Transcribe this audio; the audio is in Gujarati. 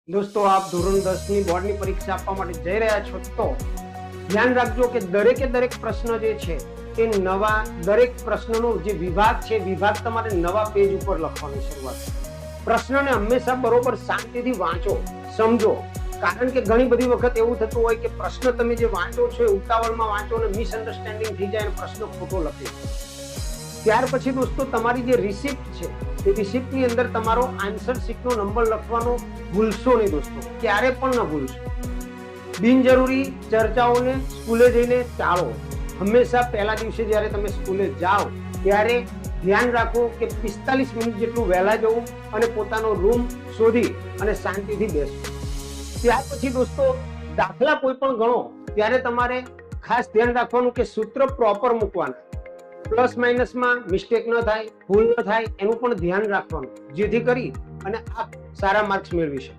દોસ્તો, આપ ધોરણ 10 ની બોર્ડની પરીક્ષા આપવા માટે જઈ રહ્યા છો તો ધ્યાન રાખજો કે દરેક પ્રશ્ન જે છે તે નવા, દરેક પ્રશ્નનો જે વિભાગ છે વિભાગ તમારે નવા પેજ ઉપર લખવાની શરૂઆત. પ્રશ્નને હંમેશા બરોબર શાંતિથી વાંચો, સમજો. કારણ કે ઘણી બધી વખત એવું થતું હોય કે પ્રશ્ન તમે જે વાંચો છો એ ઉતાવળમાં વાંચો અને મિસઅન્ડરસ્ટેન્ડિંગ થઈ જાય અને પ્રશ્ન ખોટો લખી. ત્યાર પછી દોસ્તો તમારી જે રિસિપ્ટ છે તે રિસિપ્ટની અંદર તમારો આન્સર શીટનો નંબર લખવાનો ભૂલશો નહીં દોસ્તો, ક્યારે પણ ન ભૂલશો. બિનજરૂરી ચર્ચાઓને સ્કૂલે જઈને ટાળો. હંમેશા પહેલા દિવસે જ્યારે તમે સ્કૂલે જાઓ ત્યારે ધ્યાન રાખો કે 45 મિનિટ જેટલું વહેલા જવું અને પોતાનો રૂમ શોધી અને શાંતિથી બેસવું. ત્યાર પછી દોસ્તો દાખલા કોઈ પણ ગણો ત્યારે તમારે ખાસ ધ્યાન રાખવાનું કે સૂત્ર પ્રોપર મૂકવાના, પ્લસ માઇનસમાં મિસ્ટેક ન થાય, ભૂલ ન થાય એનું પણ ધ્યાન રાખવાનું, જેથી કરી અને આપ સારા માર્ક્સ મેળવી શકો.